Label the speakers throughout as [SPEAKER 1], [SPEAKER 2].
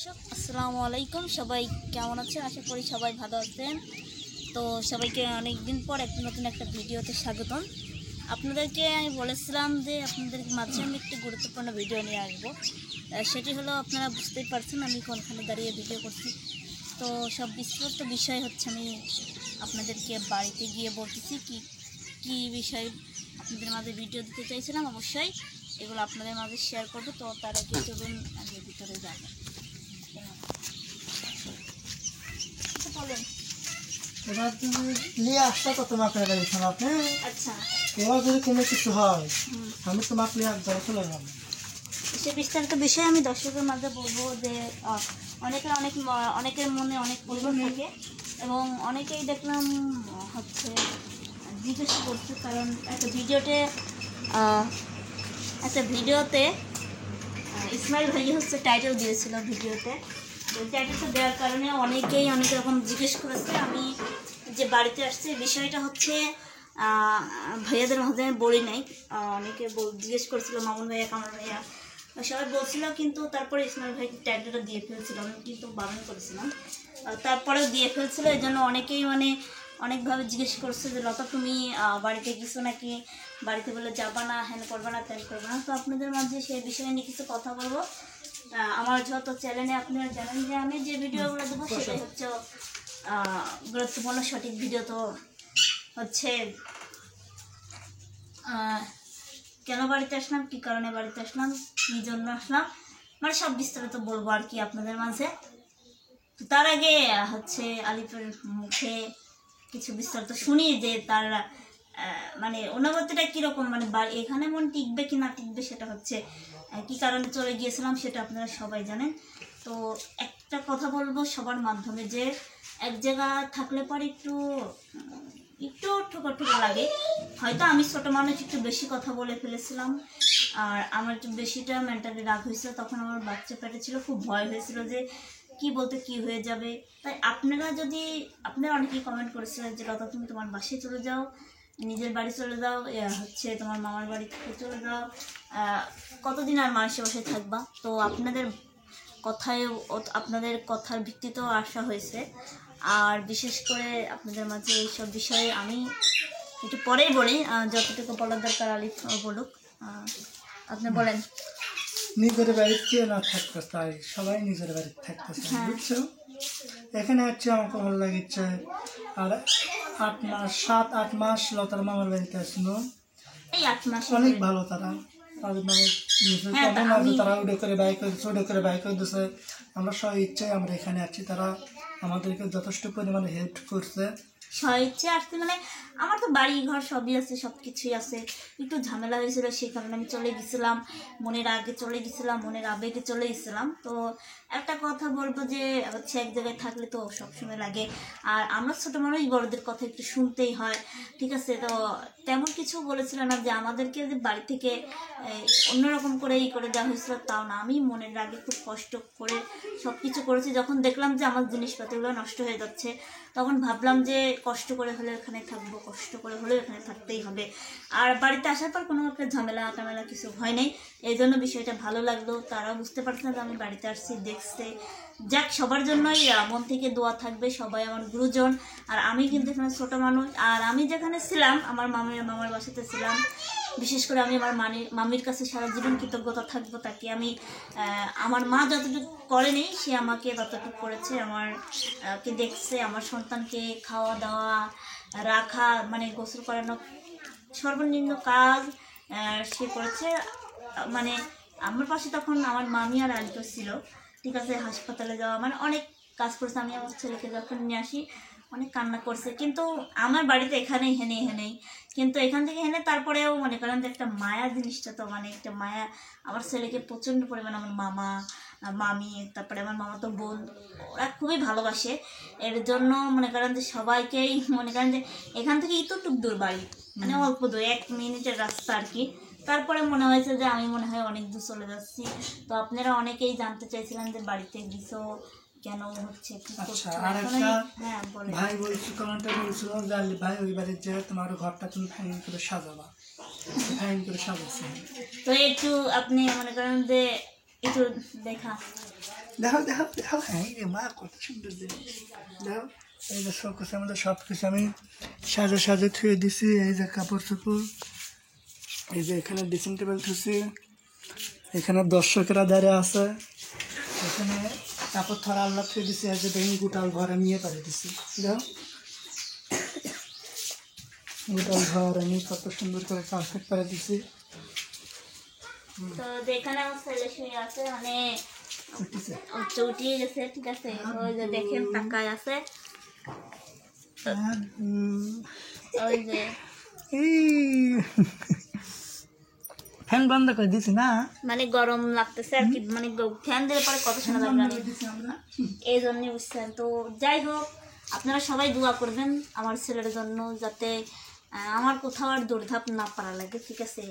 [SPEAKER 1] আসসালামু আলাইকুম, সবাই কেমন আছেন? আশা করি সবাই ভালো আছেন। তো সবাইকে অনেক দিন পর নতুন একটা ভিডিওতে স্বাগতম। আপনাদেরকে আমি বলেছিলাম যে আপনাদের মাঝে আমি একটি গুরুত্বপূর্ণ ভিডিও নিয়ে আসবো। সেটি হলো, আপনারা বুঝতেই পারছেন আমি কোনখানে দাঁড়িয়ে ভিডিও করছি। তো সব বিস্তারিত বিষয় হচ্ছে আমি আপনাদেরকে বাড়িতে গিয়ে বলতেছি কি বিষয় আপনাদের মাঝে ভিডিও দিতে চাইছিলাম। অবশ্যই এগুলো আপনাদের মাঝে শেয়ার করবো। তো তার আগে চলুন আগে ভিতরে যাবো।
[SPEAKER 2] এবার তুমি নিয়ে আসতে তো তোমাকে গেছিলাম আপনি।
[SPEAKER 1] আচ্ছা,
[SPEAKER 2] এবার যদি কোনো কিছু হয় আমি তোমাকে নিয়ে একদম চলে যাবো।
[SPEAKER 1] সে বিস্তারিত বিষয়ে আমি দর্শকের মাঝে বলবো যে অনেকের মনে অনেক প্রশ্ন থাকে এবং অনেকেই দেখলাম হচ্ছে জিজ্ঞেস করছে, কারণ একটা ভিডিওতে ইসমাইল ভাই হচ্ছে টাইটেল দিয়েছিল ভিডিওতে। তো টাইটেলটা দেওয়ার কারণে অনেকেই অনেক রকম জিজ্ঞেস করেছে। আমি যে বাড়িতে আসছে বিষয়টা হচ্ছে ভাইয়াদের মাঝে আমি বলি নাই। অনেকে জিজ্ঞেস করেছিল মামুন ভাইয়া, কামাল ভাইয়া, সবাই বলছিল, কিন্তু তারপরে ইসমাইল ভাই টাইটেলটা দিয়ে ফেলছিল। আমি কিন্তু বারণ করেছিলাম, তারপরেও দিয়ে ফেলছিল। এই জন্য অনেকেই অনেকভাবে জিজ্ঞেস করছে যে লতা তুমি বাড়িতে গেছো নাকি, বাড়িতে বলে যাবা না, হ্যান করবা না, ত্যান করবা না। তো আপনাদের মাঝে সেই বিষয় নিয়ে কিছু কথা বলবো। আমার যত চ্যানেলে আপনারা জানেন যে আমি যে ভিডিওগুলো দেবো সেটাই হচ্ছে গুরুত্বপূর্ণ সঠিক ভিডিও। তো হচ্ছে কেন বাড়িতে আসলাম, কী কারণে বাড়িতে আসলাম, কী জন্য আসলাম, মানে সব বিস্তারিত বলবো আর কি আপনাদের মাঝে। তো তার আগে হচ্ছে আলিফের মুখে কিছু বিস্তারিত শুনি যে তার মানে অনুভূতিটা কীরকম, মানে এখানে মন টিকবে কি না টিকবে, সেটা হচ্ছে কী কারণে চলে গিয়েছিলাম সেটা আপনারা সবাই জানেন। তো একটা কথা বলবো সবার মাধ্যমে, যে এক জায়গা থাকলে পরে একটু ঠোকা লাগে। হয়তো আমি ছোটো মানুষ, একটু বেশি কথা বলে ফেলেছিলাম, আর আমার একটু বেশিটা মেন্টালি রাগ হয়েছিল। তখন আমার বাচ্চা পেটে ছিল, খুব ভয় হয়েছিল যে কি বলতে কি হয়ে যাবে। তাই আপনারা অনেকেই কমেন্ট করেছিলেন যে লতা তুমি তোমার বাসায় চলে যাও, নিজের বাড়ি চলে যাও, হচ্ছে তোমার মামার বাড়ি থেকে চলে যাও, কতদিন আর মানুষের বাসায় থাকবা। তো আপনাদের কথার ভিত্তিতেও আসা হয়েছে। আর বিশেষ করে আপনাদের মাঝে এইসব বিষয়ে আমি একটু পরেই বলি, যতটুকু বলার দরকার আলিফ বলুক। আপনি বলেন।
[SPEAKER 2] নিজের বাড়িতে না থাকতে চাই, সবাই নিজের বাড়িতে থাকতে চাই, বুঝছো? এখানে হচ্ছে আমাকে ভালো লাগছে। আর 7-8 মাস লতার মামার বাড়িতে আসলো,
[SPEAKER 1] এই 8 মাস
[SPEAKER 2] অনেক ভালো তারা। তারা উড়ে করে বাইক করে দিচ্ছে। আমরা সব ইচ্ছায় আমরা এখানে আছি, তারা আমাদেরকে যথেষ্ট পরিমাণে হেল্প করছে।
[SPEAKER 1] স্বইচ্ছে আসতে, মানে আমার তো বাড়ি ঘর সবই আছে, সব কিছুই আছে। একটু ঝামেলা হয়েছিল, সেই কারণে আমি চলে গেছিলাম, মনের আবেগে চলে গেছিলাম। তো একটা কথা বলবো যে হচ্ছে এক জায়গায় থাকলে তো সবসময় লাগে, আর আমরা ছোটো মানুষ, বড়দের কথা একটু শুনতেই হয়, ঠিক আছে? তো তেমন কিছু বলেছিল না যে আমাদেরকে যে বাড়ি থেকে অন্যরকম করে করে দেওয়া হয়েছিল, তাও না। আমি মনের রাগে খুব কষ্ট করে সব কিছু করেছি। যখন দেখলাম যে আমার জিনিসপাতিগুলো নষ্ট হয়ে যাচ্ছে, তখন ভাবলাম যে কষ্ট করে হলেও এখানে থাকবো, কষ্ট করে হলেও এখানে থাকতেই হবে। আর বাড়িতে আসার পর কোনো একটা ঝামেলা কিছু হয় নাই, এই জন্য বিষয়টা ভালো লাগলো। তারাও বুঝতে পারছে না যে আমি বাড়িতে আসছি, দেখছে। যাক, সবার জন্যই মন থেকে দোয়া থাকবে, সবাই আমার গুরুজন। আর আমি কিন্তু এখানে ছোটো মানুষ, আর আমি যেখানে ছিলাম আমার মামার বাসাতে ছিলাম। বিশেষ করে আমি আমার মামির কাছে সারা জীবন কৃতজ্ঞতা থাকবো তাকে। আমার মা যতটুকু করেনি, সে আমাকে ততটুকু করেছে। কে দেখছে, আমার সন্তানকে খাওয়া দাওয়া, রাখা, মানে গোসল করানো, সর্বনিম্ন কাজ সে করেছে। মানে আমার পাশে তখন আমার মামি আর আন্টি ছিল, ঠিক আছে? হাসপাতালে যাওয়া, মানে অনেক কাজ করেছে। আমি আমার ছেলেকে যখন নিয়ে আসি অনেক কান্না করছে, কিন্তু আমার বাড়িতে এখানেই হেনেই, কিন্তু এখান থেকে হেনে তারপরেও মনে করেন যে একটা মায়া জিনিসটা, তো মানে একটা মায়া। আমার ছেলেকে প্রচণ্ড পরিমাণ আমার মামি, তারপরে আমার মামাতো বোন, ওরা খুবই ভালোবাসে। এর জন্য মনে করেন যে সবাইকেই মনে করেন যে এখান থেকে এতটুক দূর বাড়ি, মানে অল্প দূর, 1 মিনিটের রাস্তা আর কি। তারপরে মনে হয়েছে যে আমি মনে হয় অনেক দূর চলে যাচ্ছি। তো আপনারা অনেকেই জানতে চাইছিলেন যে বাড়িতে গেছো কেন, হচ্ছে কি করছো।
[SPEAKER 2] হ্যাঁ, ভাই বলছি, কমেন্টে বলছিল যে আলি ভাই ওই বাড়ির যে তোমার ঘরটা তুমি ফাইন করে সাজাবা, ফাইন করে সাজাচ্ছে।
[SPEAKER 1] তো একটু আপনি মনে করেন যে একটু দেখা
[SPEAKER 2] দেখো দেখো দেখো, হ্যাঁ রে মা কত সুন্দর জিনিস। দেখো এই যে শোকেস আমাদের সব কিছু আমি সাজে সাজে থুয়ে দিছি। এই যে কাপড় চোপড়, এই যে এখানে ড্রেসিং টেবিল থুছি, এখানে দর্শকেরা দাঁড়িয়ে আছে, এখানে কাপড় থরা আল্লাহ থুয়ে দিছি। এই যে দেখুন গোটাল ঘরে নিয়ে পাঠিয়ে দিছি। দেখো গোটাল ঘর আমি কত সুন্দর করে কার্পেট পাঠিয়ে দিছি।
[SPEAKER 1] তো যেখানে আমার ছেলে শুয়ে আছে মানে
[SPEAKER 2] উঠেছে।
[SPEAKER 1] উঠিয়ে গেছে, ঠিক আছে। ওই যে দেখেন টাকায় আছে, ওই যে
[SPEAKER 2] ফ্যান বন্ধ করে দিছি না,
[SPEAKER 1] মানে গরম লাগতেছে আর কি, মানে ফ্যান দিলে পরে কত শোনা যাবে না,
[SPEAKER 2] আমরা
[SPEAKER 1] এই জন্যই বুঝছেন। তো যাই হোক, আপনারা সবাই দোয়া করবেন আমার ছেলের জন্য, যাতে আমার কোথাও আর দৌড়ধাপ না পারা লাগে, ঠিক আছে।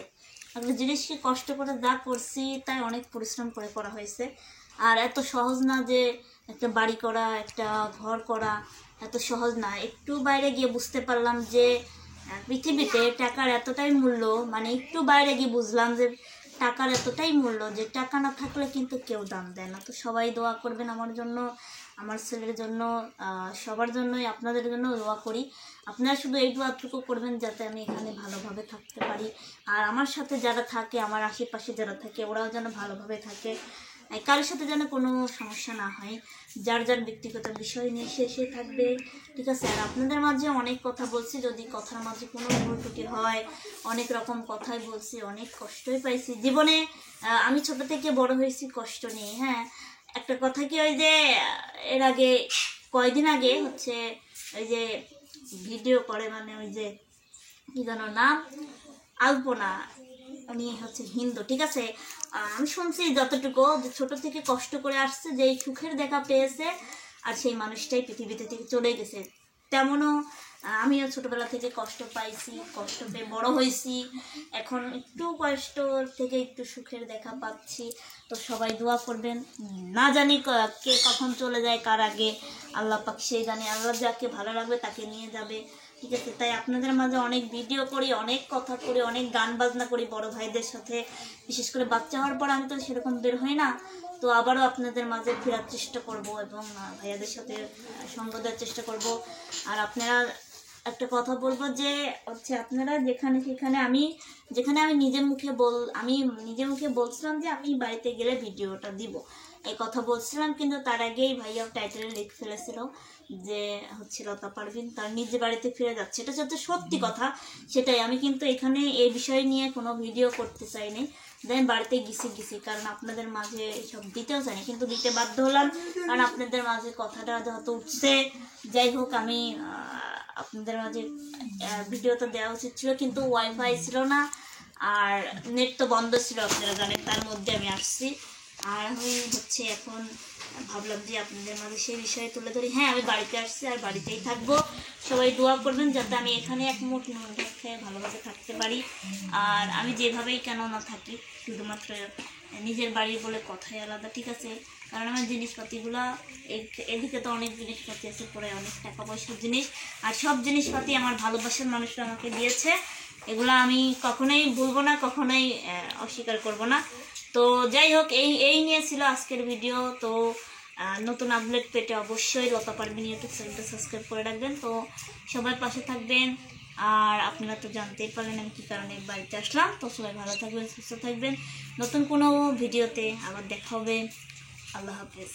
[SPEAKER 1] একটা জিনিসকে কষ্ট করে যা করছি তাই অনেক পরিশ্রম করে করা হয়েছে। আর এত সহজ না যে একটা বাড়ি করা, একটা ঘর করা এত সহজ না। একটু বাইরে গিয়ে বুঝতে পারলাম যে পৃথিবীতে টাকার এতটাই মূল্য, মানে একটু বাইরে গিয়ে বুঝলাম যে টাকার এতটাই মূল্য যে টাকা না থাকলে কিন্তু কেউ দাম দেয় না। তো সবাই দোয়া করবেন আমার জন্য, আমার ছেলের জন্য, সবার জন্যই, আপনাদের জন্য দোয়া করি। আপনারা শুধু এই দোয়াটুকু করবেন যাতে আমি এখানে ভালোভাবে থাকতে পারি, আর আমার সাথে যারা থাকে, আমার আশেপাশে যারা থাকে, ওরাও যেন ভালোভাবে থাকে, কারোর সাথে যেন কোনো সমস্যা না হয়। যার যার ব্যক্তিগত বিষয় নিয়ে সে থাকবে, ঠিক আছে। আর আপনাদের মাঝে অনেক কথা বলছি, যদি কথার মাঝে কোনো ভুল ত্রুটি হয়, অনেক রকম কথাই বলছি, অনেক কষ্টই পাইছি জীবনে। আমি ছোট থেকে বড় হয়েছি কষ্ট নিয়ে। হ্যাঁ, একটা কথা কি, ওই যে এর আগে কয়দিন আগে হচ্ছে ওই যে ভিডিও করে, মানে ওই যে কি যেন নাম, আলপনা, উনি হচ্ছে হিন্দু, ঠিক আছে। আমি শুনছি যতটুকু, যে ছোট থেকে কষ্ট করে আসছে, যে এই সুখের দেখা পেয়েছে আর সেই মানুষটাই পৃথিবীতে থেকে চলে গেছে। তেমনও আমিও ছোটবেলা থেকে কষ্ট পাইছি, কষ্ট পেয়ে বড় হয়েছি, এখন একটু কষ্ট থেকে একটু সুখের দেখা পাচ্ছি। তো সবাই দোয়া করবেন। না জানি কে কখন চলে যায়, কার আগে, আল্লাহ পাক সেই জানে। আল্লাহ যাকে ভালো লাগবে তাকে নিয়ে যাবে, ঠিক আছে। তাই আপনাদের মাঝে অনেক ভিডিও করি, অনেক কথা করি, অনেক গান বাজনা করি বড় ভাইদের সাথে। বিশেষ করে বাচ্চা হওয়ার পর আমি তো সেরকম বের হই না, তো আবারও আপনাদের মাঝে ফেরার চেষ্টা করব এবং ভাইয়াদের সাথে সঙ্গ দেওয়ার চেষ্টা করব। আর আপনারা একটা কথা বলবো যে হচ্ছে, আপনারা যেখানে আমি নিজের মুখে বলছিলাম যে আমি বাড়িতে গেলে ভিডিওটা দিব, এই কথা বলছিলাম, কিন্তু তার আগেই ভাইয়া টাইটেলে লিখে ফেলেছিল যে হচ্ছে লতা পারভিন তার নিজ বাড়িতে ফিরে যাচ্ছে। এটা হচ্ছে সত্যি কথা, সেটাই। আমি কিন্তু এখানে এই বিষয় নিয়ে কোনো ভিডিও করতে চাইনি, দেন বাড়িতে গেছি কারণ আপনাদের মাঝে সব দিতেও চাইনি, কিন্তু দিতে বাধ্য হলাম কারণ আপনাদের মাঝে কথাটা যত উঠছে। যাই হোক, আমি আপনাদের মাঝে ভিডিওটা দেওয়া উচিত ছিল, কিন্তু ওয়াইফাই ছিল না আর নেট তো বন্ধ ছিল, আপনারা জানেন, তার মধ্যে আমি আসছি। আর আমি হচ্ছে এখন ভাবলাম যে আপনাদের মাঝে সেই বিষয়ে তুলে ধরি। হ্যাঁ, আমি বাড়িতে আসছি আর বাড়িতেই থাকবো। সবাই দোয়া করবেন যাতে আমি এখানে এক মুঠ নুন ভাত খেয়ে ভালোভাবে থাকতে পারি। আর আমি যেভাবেই কেন না থাকি, শুধুমাত্র নিজের বাড়ি বলে কথাই আলাদা, ঠিক আছে। কারণ আমার জিনিসপাতিগুলো এদিকে তো অনেক জিনিসপাতি আছে, পরে অনেক টাকা পয়সার জিনিস, আর সব জিনিসপাতি আমার ভালোবাসার মানুষরা আমাকে দিয়েছে। এগুলো আমি কখনোই ভুলবো না, কখনোই অস্বীকার করব না। তো যাই হোক, এই নিয়ে ছিল আজকের ভিডিও। তো নতুন আপডেট পেতে অবশ্যই লতা পারভিন ইউটিউব চ্যানেলটা সাবস্ক্রাইব করে রাখবেন। তো সবাই পাশে থাকবেন। আর আপনারা তো জানতেই পারলেন আমি কী কারণে বাড়িতে আসলাম। তো সবাই ভালো থাকবেন, সুস্থ থাকবেন। নতুন কোনো ভিডিওতে আবার দেখা হবে। আল্লাহ হাফেজ।